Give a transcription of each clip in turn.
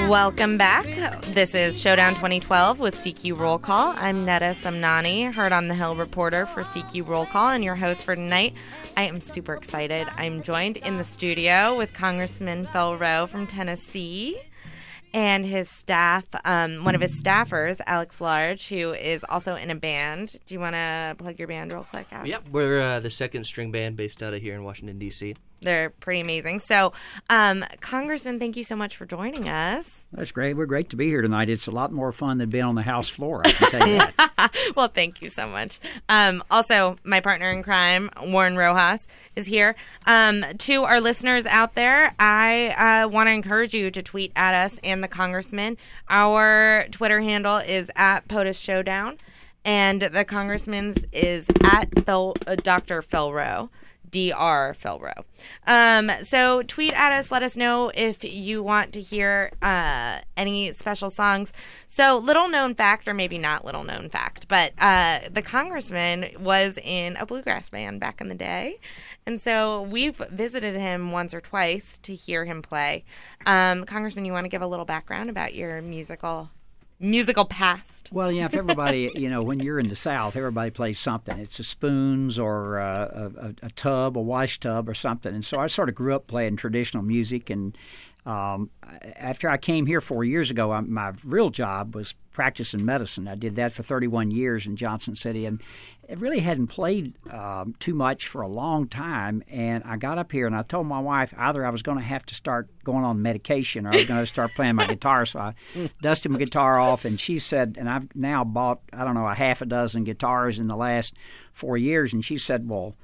Welcome back. This is Showdown 2012 with CQ Roll Call. I'm Netta Samnani, Heard on the Hill reporter for CQ Roll Call, and your host for tonight. I am super excited. I'm joined in the studio with Congressman Roe from Tennessee and his staff, one of his staffers, Alex Large, who is also in a band. Do you want to plug your band real quick, Alex? Yep, we're the second string band based out of here in Washington, D.C. They're pretty amazing. So, Congressman, thank you so much for joining us. That's great. We're great to be here tonight. It's a lot more fun than being on the House floor, I can tell you that. Well, thank you so much. Also, my partner in crime, Warren Rojas, is here. To our listeners out there, I want to encourage you to tweet at us and the Congressman. Our Twitter handle is at POTUS Showdown, and the Congressman's is at Dr. Phil Roe. Dr. Phil Roe. So tweet at us. Let us know if you want to hear any special songs. So little known fact, or maybe not little known fact, but the Congressman was in a bluegrass band back in the day. And so we've visited him once or twice to hear him play. Congressman, you want to give a little background about your musical past? Well, yeah, if everybody, when you're in the South, everybody plays something. It's a spoons or a tub, a wash tub or something. And so I sort of grew up playing traditional music. And after I came here 4 years ago, my real job was practicing medicine. I did that for 31 years in Johnson City. And I really hadn't played too much for a long time. And I got up here and I told my wife either I was going to have to start going on medication or I was going to start playing my guitar. So I dusted my guitar off, and she said, and I've now bought, a half a dozen guitars in the last 4 years. And she said, well,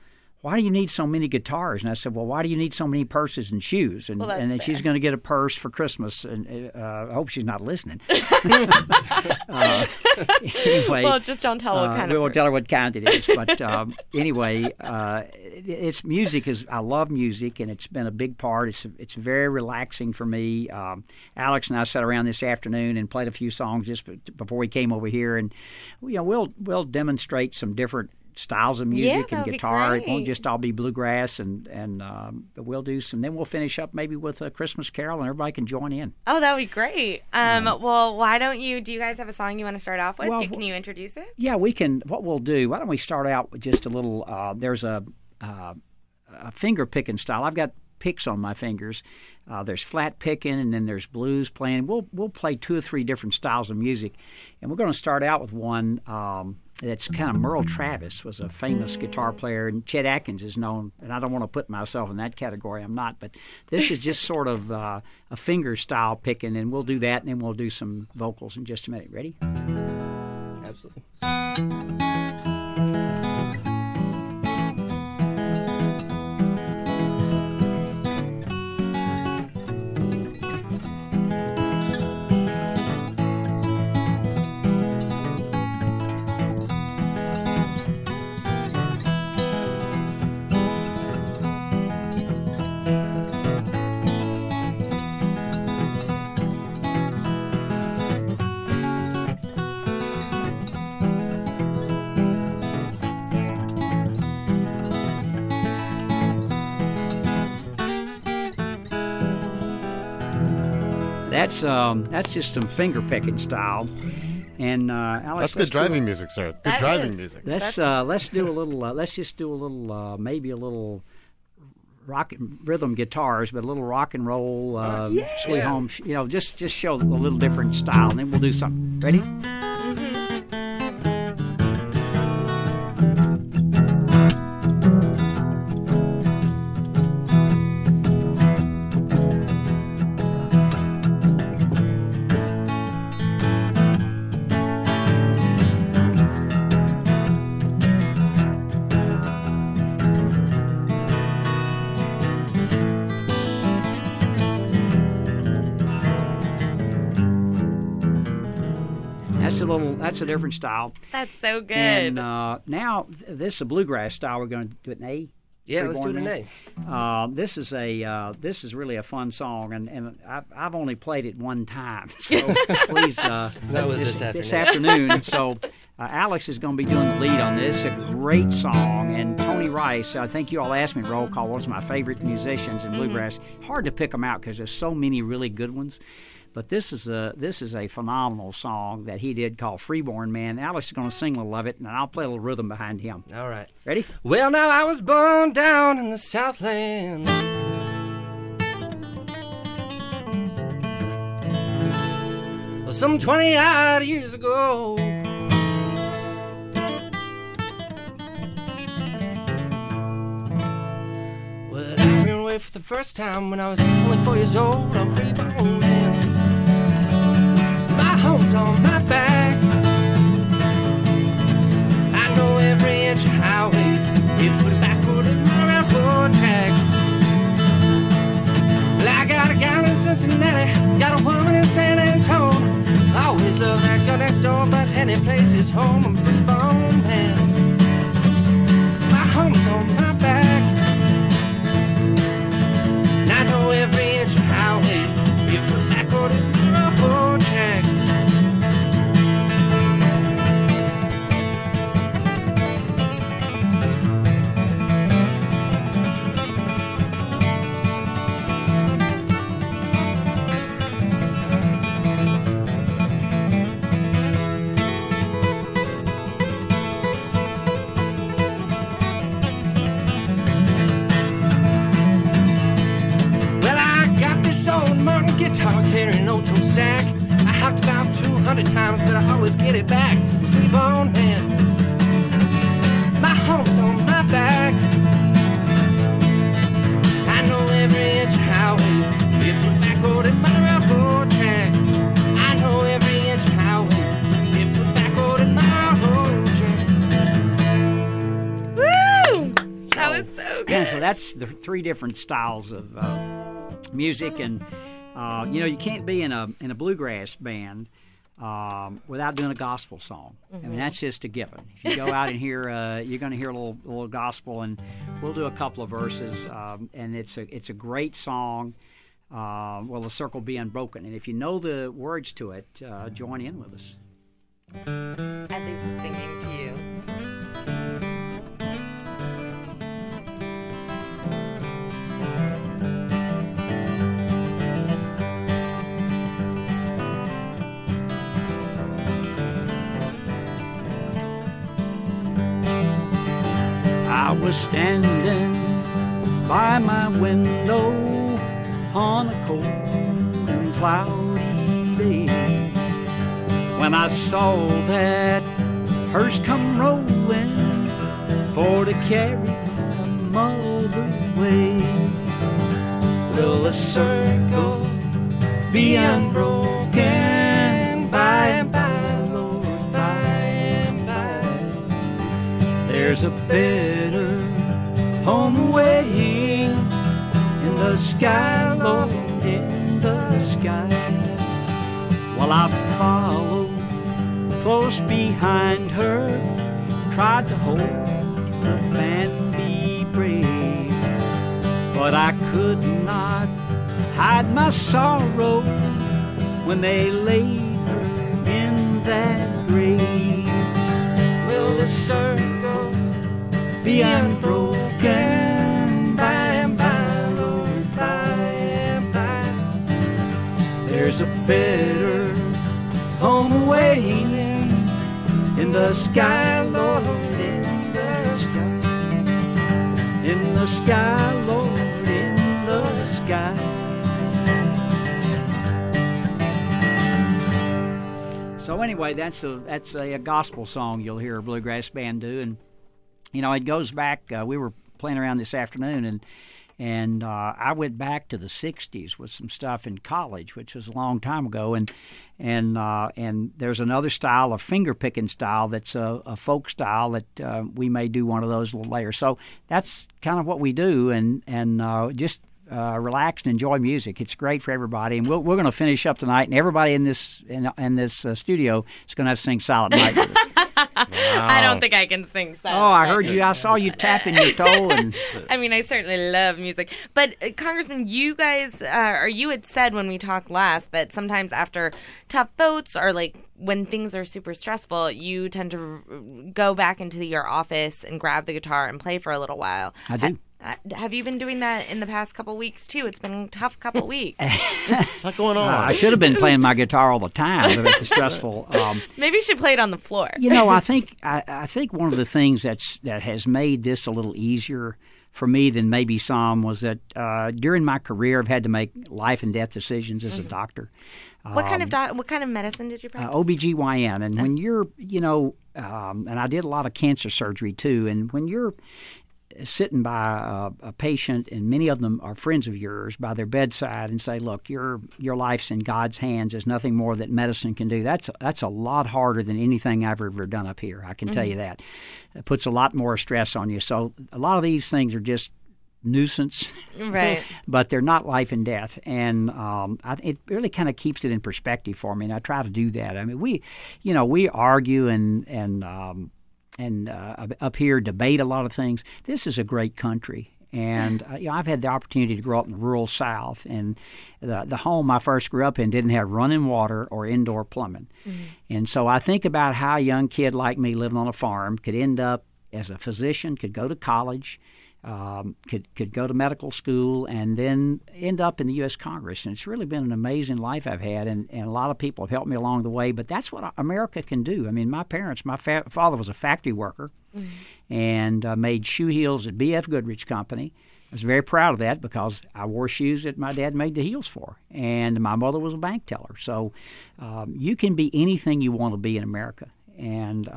why do you need so many guitars? And I said, well, why do you need so many purses and shoes? And, and then she's going to get a purse for Christmas. And I hope she's not listening. Anyway, well, just don't tell what kind we won't tell her what kind it is. But anyway, it's music. I love music, and it's been a big part. It's very relaxing for me. Alex and I sat around this afternoon and played a few songs just before we came over here, and we'll demonstrate some different styles of music and guitar. It won't just all be bluegrass, and we'll do some. Then we'll finish up maybe with a Christmas carol, and everybody can join in. Oh, that would be great. Well, why don't you? Do you guys have a song you want to start off with? Can you introduce it? Yeah, we can. What we'll do? Why don't we start out with just a little? There's a finger picking style. I've got picks on my fingers. There's flat picking, and then there's blues playing. We'll play 2 or 3 different styles of music, and we're going to start out with one that's kind of Merle Travis was a famous guitar player, and Chet Atkins is known. And I don't want to put myself in that category. I'm not, but this is just sort of a finger style picking, and we'll do that, and then we'll do some vocals in just a minute. Ready? Absolutely. That's just some finger picking style, and Alex, that's good driving music, sir. Good driving music. Let's do a little. Let's just do a little, maybe a little rhythm guitars, but a little rock and roll, Sweet Home. Just show a little different style, and then we'll do something. Ready? That's a different style. That's so good. And now this is a bluegrass style. We're going to do it in A. Yeah, let's do it in A. This is really a fun song, and I've only played it one time. So please, that was this afternoon. So Alex is going to be doing the lead on this. It's a great song, and Tony Rice. I think you all asked me to roll call. One of my favorite musicians in bluegrass. Hard to pick them out because there's so many really good ones. But this is a phenomenal song that he did called Freeborn Man. Alex is going to sing a little of it, and I'll play a little rhythm behind him. All right. Ready? Well, now I was born down in the Southland. Well, some 20-odd years ago. Well, I ran away for the first time when I was only 4 years old. I'm a freeborn man. My home's on my back. I know every inch of highway, if we're backward and railroad track. Well, I got a gal in Cincinnati, got a woman in San Antonio. I always love that girl next door, but any place is home. I'm a freeborn man. My home's on my back. And I know every inch of highway, if we're backward and railroad track. Guitar carrying auto sack. I hocked about 200 times, but I always get it back. Freeborn man. My home's on my back. I know every inch of highway, if we're backward in my railroad track. I know every inch of highway, if we're backward in my railroad track. Woo! That was so good. Yeah, so that's the three different styles of music, and you can't be in a bluegrass band without doing a gospel song. I mean, that's just a given. If you go out and hear, you're going to hear a little gospel, and we'll do a couple of verses, and it's a great song. Well, the circle be unbroken, and if you know the words to it, join in with us. I leave the singing to you. I was standing by my window on a cold and cloudy day when I saw that hearse come rolling for to carry my mother away. Will the circle be unbroken by and by, Lord, by and by? There's a better home waiting in the sky, Lord, in the sky. Well, I followed close behind her, tried to hold her and be brave, but I could not hide my sorrow when they laid her in that grave. Will the circle be unbroken by and by, Lord, by and by? There's a better home waiting in the sky, Lord, in the sky. In the sky, Lord, in the sky. So anyway, that's a gospel song you'll hear a bluegrass band do, and it goes back. We were playing around this afternoon, and I went back to the '60s with some stuff in college, which was a long time ago, and there's another style, a finger picking style, that's a folk style that we may do one of those a little later. So that's kind of what we do, and just relax and enjoy music. It's great for everybody, and we're going to finish up tonight, and everybody in this studio is going to have to sing Silent Night with us. Wow. I don't think I can sing Silent Oh, I Night. heard you. I saw you tapping your toe. And I mean, I certainly love music. But, Congressman, you guys, or you had said when we talked last that sometimes after tough votes or, like, when things are super stressful, you tend to go back into your office and grab the guitar and play for a little while. I do. Have you been doing that in the past couple weeks, too? It's been a tough couple weeks. What's going on? I should have been playing my guitar all the time, but it's stressful. Maybe you should play it on the floor. I think one of the things that has made this a little easier for me than maybe some was that during my career I've had to make life and death decisions as a doctor. What kind of medicine did you practice? OBGYN. And when you're, and I did a lot of cancer surgery too, and when you're sitting by a patient, and many of them are friends of yours, by their bedside and say, look, your life's in God's hands. There's nothing more that medicine can do. That's a lot harder than anything I've ever done up here. I can tell you that. It puts a lot more stress on you. So a lot of these things are just nuisance, right? But they're not life and death, and it really kind of keeps it in perspective for me. And I try to do that. I mean, we argue and up here debate a lot of things. This is a great country, and I've had the opportunity to grow up in the rural South, and the home I first grew up in didn't have running water or indoor plumbing. And so I think about how a young kid like me living on a farm could end up as a physician, could go to college, could go to medical school, and then end up in the U.S. Congress. And it's really been an amazing life I've had, and a lot of people have helped me along the way. But that's what America can do. I mean, my father was a factory worker and made shoe heels at B.F. Goodrich Company. I was very proud of that because I wore shoes that my dad made the heels for, and my mother was a bank teller. So you can be anything you want to be in America. And,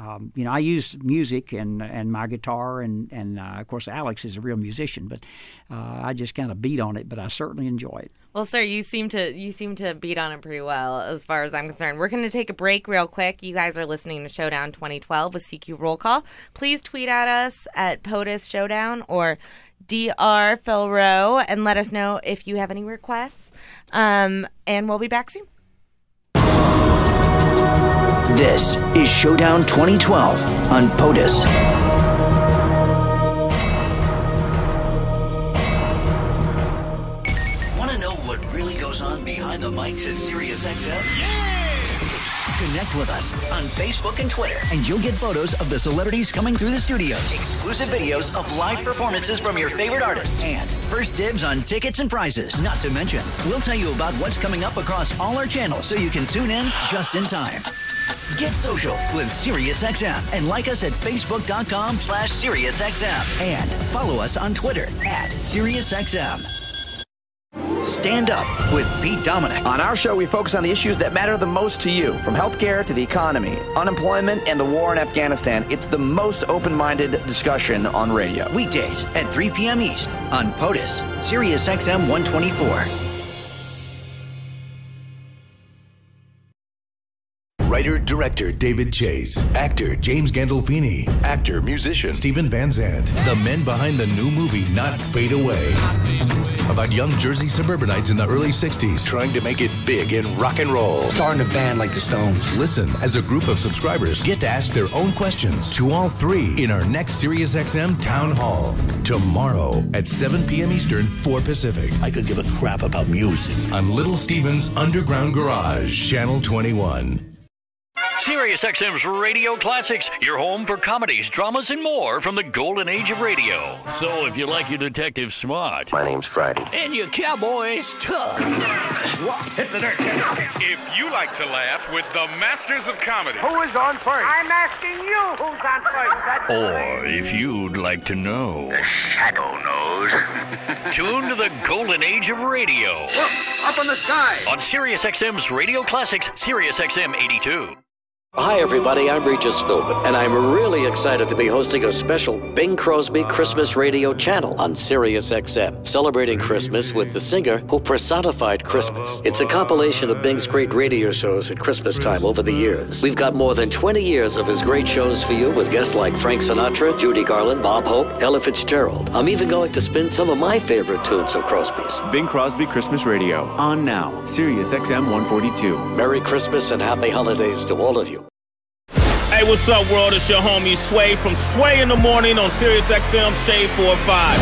I use music and my guitar, and of course, Alex is a real musician, but I just kind of beat on it, but I certainly enjoy it. Well, sir, you seem to beat on it pretty well as far as I'm concerned. We're going to take a break real quick. You guys are listening to Showdown 2012 with CQ Roll Call. Please tweet at us at POTUS Showdown or Dr. Phil Roe and let us know if you have any requests. And we'll be back soon. This is Showdown 2012 on POTUS. Want to know what really goes on behind the mics at Sirius XM? Yeah! Connect with us on Facebook and Twitter, and you'll get photos of the celebrities coming through the studios, exclusive videos of live performances from your favorite artists, and first dibs on tickets and prizes. Not to mention, we'll tell you about what's coming up across all our channels so you can tune in just in time. Get social with Sirius XM and like us at Facebook.com/SiriusXM and follow us on Twitter at SiriusXM. Stand Up with Pete Dominic. On our show, we focus on the issues that matter the most to you, from healthcare to the economy, unemployment, and the war in Afghanistan. It's the most open-minded discussion on radio. Weekdays at 3 p.m. East on POTUS, Sirius XM 124. Writer-director David Chase, actor James Gandolfini, actor, musician Stephen Van Zandt. The men behind the new movie Not Fade Away, about young Jersey suburbanites in the early 60s trying to make it big in rock and roll. Starting a band like the Stones. Listen as a group of subscribers get to ask their own questions to all three in our next SiriusXM Town Hall. Tomorrow at 7 p.m. Eastern, 4 Pacific. I could give a crap about music. On Little Steven's Underground Garage, Channel 21. Sirius XM's Radio Classics, your home for comedies, dramas, and more from the golden age of radio. So if you like your detective smart. My name's Friday. And your cowboys tough. Hit the dirt. If you like to laugh with the masters of comedy. Who is on first? I'm asking you who's on first. Or if you'd like to know. The shadow knows. Tune to the golden age of radio. Look, up in the sky. On Sirius XM's Radio Classics, Sirius XM 82. Hi, everybody. I'm Regis Philbin, and I'm really excited to be hosting a special Bing Crosby Christmas radio channel on Sirius XM, celebrating Christmas with the singer who personified Christmas. It's a compilation of Bing's great radio shows at Christmas time over the years. We've got more than 20 years of his great shows for you with guests like Frank Sinatra, Judy Garland, Bob Hope, Ella Fitzgerald. I'm even going to spin some of my favorite tunes of Crosby's. Bing Crosby Christmas Radio, on now, Sirius XM 142. Merry Christmas and Happy Holidays to all of you. Hey, what's up, world? It's your homie Sway from Sway in the Morning on Sirius XM Shade 45.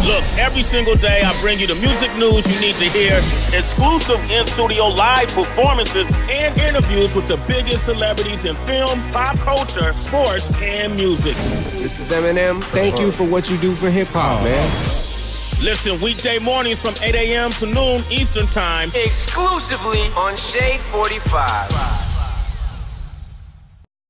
Look, every single day I bring you the music news you need to hear, exclusive in-studio live performances, and interviews with the biggest celebrities in film, pop culture, sports, and music. This is Eminem. Thank you for what you do for hip-hop, man. Listen weekday mornings from 8 a.m. to noon Eastern Time. Exclusively on Shade 45.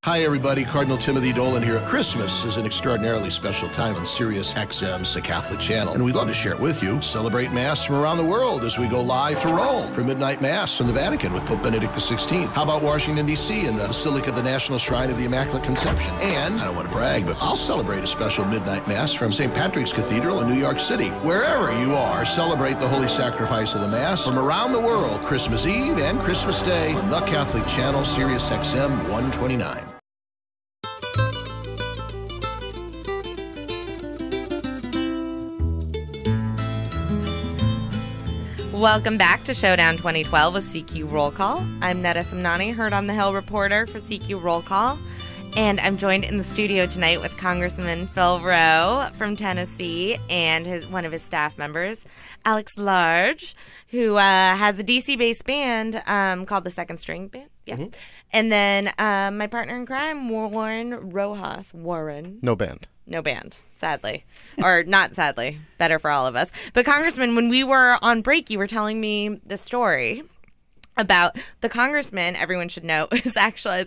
Hi, everybody. Cardinal Timothy Dolan here. Christmas is an extraordinarily special time on Sirius XM's The Catholic Channel, and we'd love to share it with you. Celebrate Mass from around the world as we go live to Rome for Midnight Mass from the Vatican with Pope Benedict XVI. How about Washington, D.C. in the Basilica of the National Shrine of the Immaculate Conception? And, I don't want to brag, but I'll celebrate a special Midnight Mass from St. Patrick's Cathedral in New York City. Wherever you are, celebrate the Holy Sacrifice of the Mass from around the world, Christmas Eve and Christmas Day on The Catholic Channel, Sirius XM 129. Welcome back to Showdown 2012 with CQ Roll Call. I'm Netta Simnani, Heard on the Hill reporter for CQ Roll Call. And I'm joined in the studio tonight with Congressman Phil Roe from Tennessee and one of his staff members, Alex Large, who has a DC-based band called the Second String Band. Yeah. Mm-hmm. And then my partner in crime, Warren Rojas. Warren. No band. No band, sadly. Or not sadly. Better for all of us. But Congressman, when we were on break, you were telling me the story about the congressman, everyone should know, is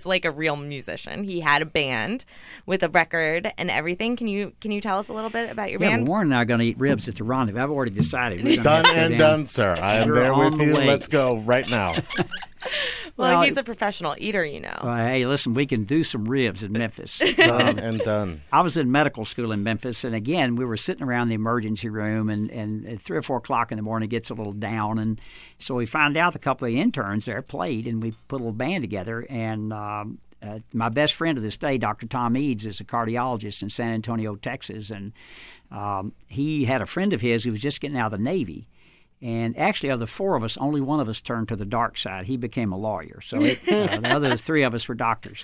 like a real musician. He had a band with a record and everything. Can you tell us a little bit about your band? Well, Warren and I are going to eat ribs at the rendezvous. I've already decided. We're done and done, sir. I am there with you. Way. Let's go right now. Well, he's a professional eater, you know. Hey, listen, we can do some ribs in Memphis. Done and done. I was in medical school in Memphis, and again, we were sitting around the emergency room, and at 3 or 4 o'clock in the morning, it gets a little down, and so we found out a couple of the interns there played, and we put a little band together, and my best friend to this day, Dr. Tom Eads, is a cardiologist in San Antonio, Texas, and he had a friend of his who was just getting out of the Navy. And actually, of the 4 of us, only one of us turned to the dark side. He became a lawyer. So the other 3 of us were doctors.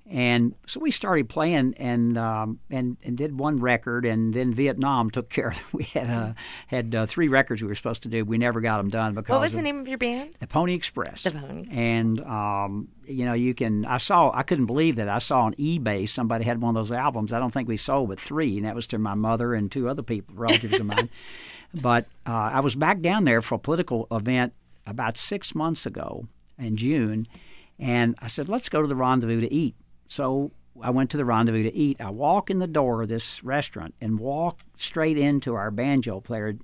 And so we started playing and did one record, and then Vietnam took care of it. We had 3 records we were supposed to do. We never got them done because. What was the name of your band? The Pony Express. The Pony Express. And I couldn't believe that I saw on eBay somebody had one of those albums. I don't think we sold but 3, and that was to my mother and 2 other people, relatives of mine. But I was back down there for a political event about 6 months ago in June, and I said, let's go to the Rendezvous to eat. So I went to the Rendezvous to eat. I walk in the door of this restaurant and walk straight into our banjo player,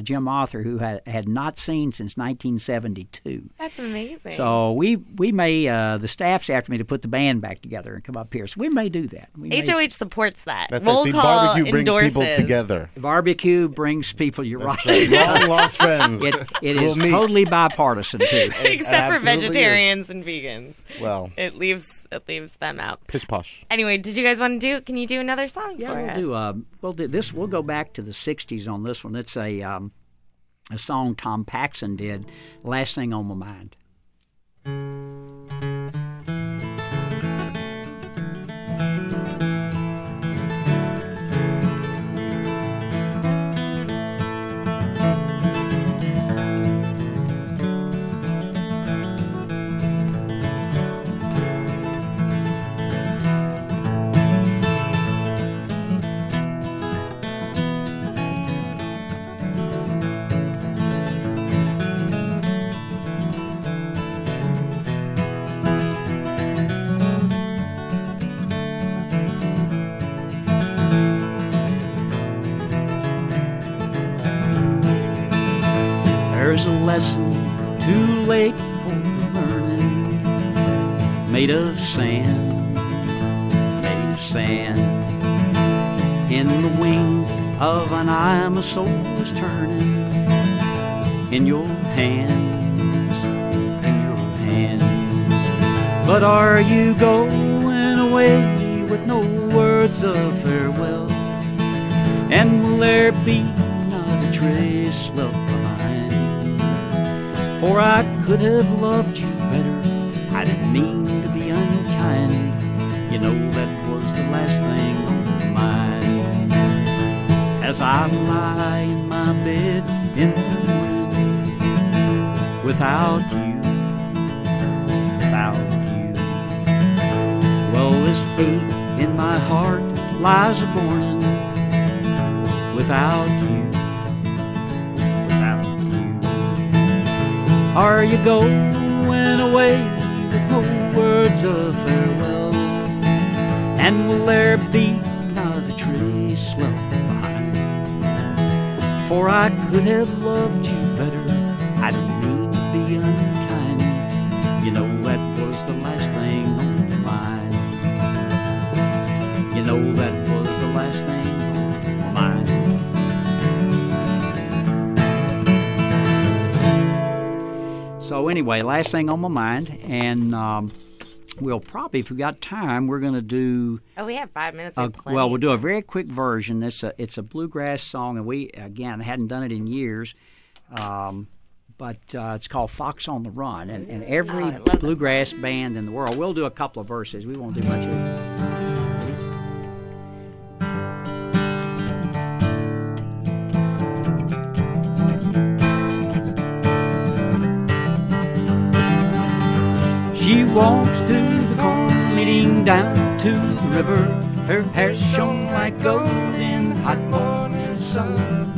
Jim Arthur, who had not seen since 1972. That's amazing. So we may, the staff's after me to put the band back together and come up here. So we may do that. HOH supports that. That's Roll it. See, call barbecue brings endorses. people together. Barbecue brings people, you're right. Long lost friends. It is totally bipartisan, too. Except for vegetarians and vegans. Well. It leaves them out. Pish posh. Anyway, did you guys want to can you do another song yeah, for us? We'll do this. We'll go back to the 60s on this one. It's a song Tom Paxson did, Last Thing on My Mind. There's a lesson too late for the learning, made of sand, in the wing of an eye my soul is turning, in your hands, but are you going away with no words of farewell, and will there be not a trace left behind? For I could have loved you better, I didn't mean to be unkind, you know that was the last thing on my mind. as I lie in my bed in the morning, without you, without you. Well, this ache in my heart lies a-bornin', without you, without you. Are you going away with no words of farewell? And will there be not a trace left behind? For I could have loved you better, I didn't mean to be unkind. You know that was the last thing on my mind. You know that was the last thing on my mind. So anyway, last thing on my mind, and we'll probably, if we got time, we're going to do. Oh, we have 5 minutes. Well, we'll do a very quick version. It's a bluegrass song, and we again hadn't done it in years, but it's called "Fox on the Run," and every bluegrass band in the world. We'll do a couple of verses. We won't do much of it. She walks to the corn leading down to the river. Her hair shone like gold in the hot morning sun.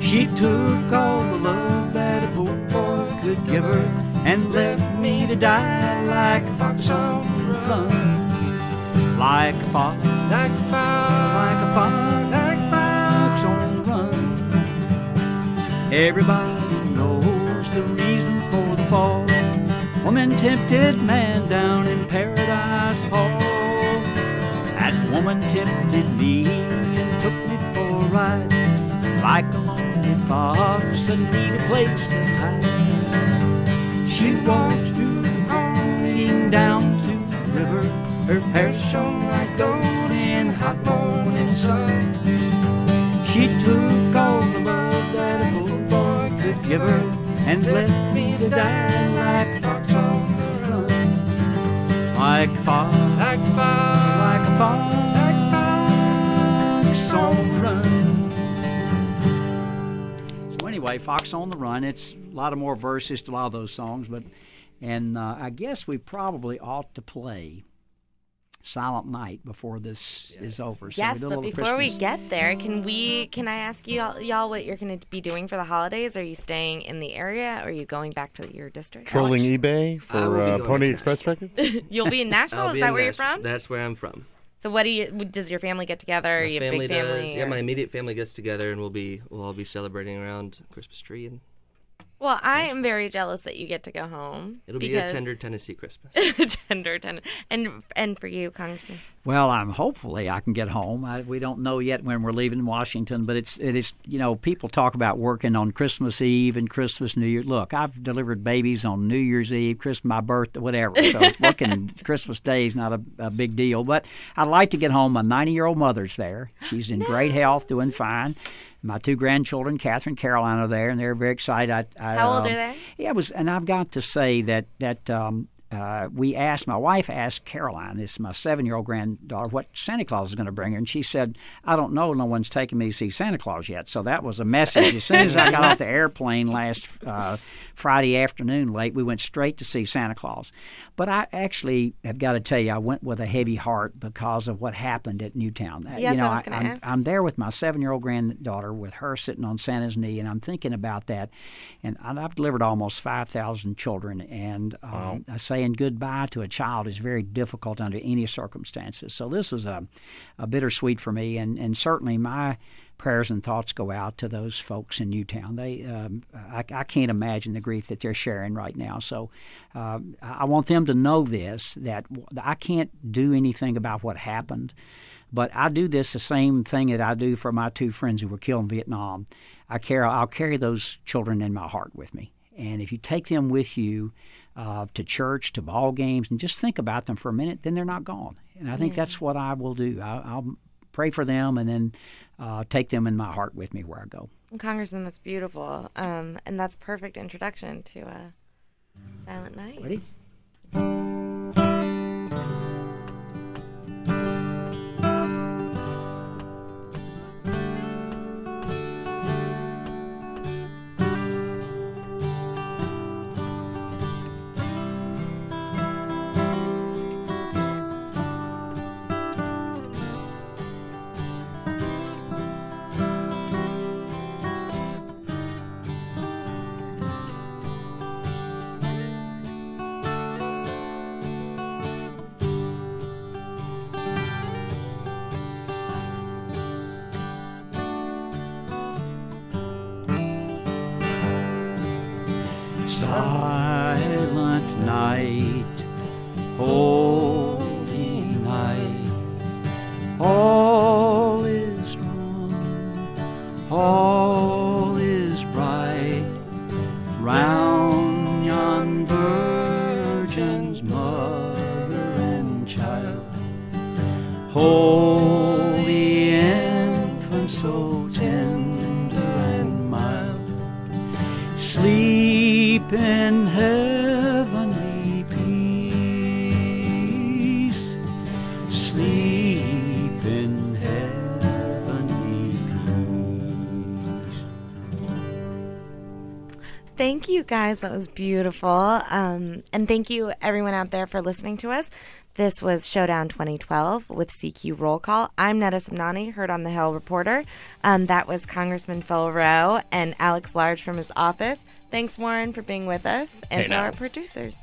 She took all the love that a poor boy could give her and left me to die like a fox on the run. Like a fox, like a fox, like a fox, like a fox on the run. Everybody knows the reason for the fall. Woman tempted man down in Paradise Hall. That woman tempted me and took me for a ride, like a lonely fox that need a place to hide. She walked through the corn leading down to the river. Her hair shone like gold in the hot morning sun. She took all the love that a little boy could give her and left me to die like a fox on the run. Like a fox, like a fox, like a fox, like a fox on the run. So anyway, Fox on the Run. It's a lot of more verses to a lot of those songs, but I guess we probably ought to play Silent Night before this is over. So yes, but before we get there, can I ask y'all what you're going to be doing for the holidays? Are you staying in the area, or are you going back to your district? Trolling eBay for Pony Express records? You'll be in Nashville? Is that where you're from? That's where I'm from. So does your family get together? Are you a big family? Yeah, my immediate family gets together, and we'll all be celebrating around Christmas tree. And well, I am very jealous that you get to go home. It'll be a tender Tennessee Christmas. tender. And for you, Congressman? Well, hopefully I can get home. We don't know yet when we're leaving Washington, but it is people talk about working on Christmas Eve and Christmas, New Year. Look, I've delivered babies on New Year's Eve, Christmas, my birthday, whatever. So it's working Christmas Day is not a big deal. But I'd like to get home. My 90-year-old mother's there. She's in great health, doing fine. My two grandchildren, Catherine and Caroline, are there, and they're very excited. How old are they? Yeah, and I've got to say that my wife asked Caroline, this is my 7-year-old granddaughter, what Santa Claus is going to bring her, and she said, I don't know, no one's taken me to see Santa Claus yet. So that was a message. As soon as I got off the airplane last Friday afternoon late, we went straight to see Santa Claus. But I actually have got to tell you, I went with a heavy heart because of what happened at Newtown. Yes, I was going to ask. I'm there with my 7-year-old granddaughter, with her sitting on Santa's knee, and I'm thinking about that. And I've delivered almost 5,000 children, and saying goodbye to a child is very difficult under any circumstances. So this was a bittersweet for me, and certainly my prayers and thoughts go out to those folks in Newtown. I can't imagine the grief that they're sharing right now. So I want them to know that I can't do anything about what happened, but I do the same thing that I do for my two friends who were killed in Vietnam. I'll carry those children in my heart with me. And if you take them with you to church, to ball games, and just think about them for a minute, then they're not gone. And I think that's what I will do. I'll pray for them and then take them in my heart with me where I go. Congressman, that's beautiful. And that's perfect introduction to Silent Night. Ready? Silent night, holy night, all is wrong, all is bright, round yon virgin's mother and child. Holy infant, so tender and mild, sleep in heavenly peace, sleep in heavenly peace. Thank you, guys. That was beautiful. And thank you, everyone out there, for listening to us. This was Showdown 2012 with CQ Roll Call. I'm Netta Simnani, heard on the Hill reporter. That was Congressman Phil Roe and Alex Large from his office. Thanks, Warren, for being with us, and for our producers.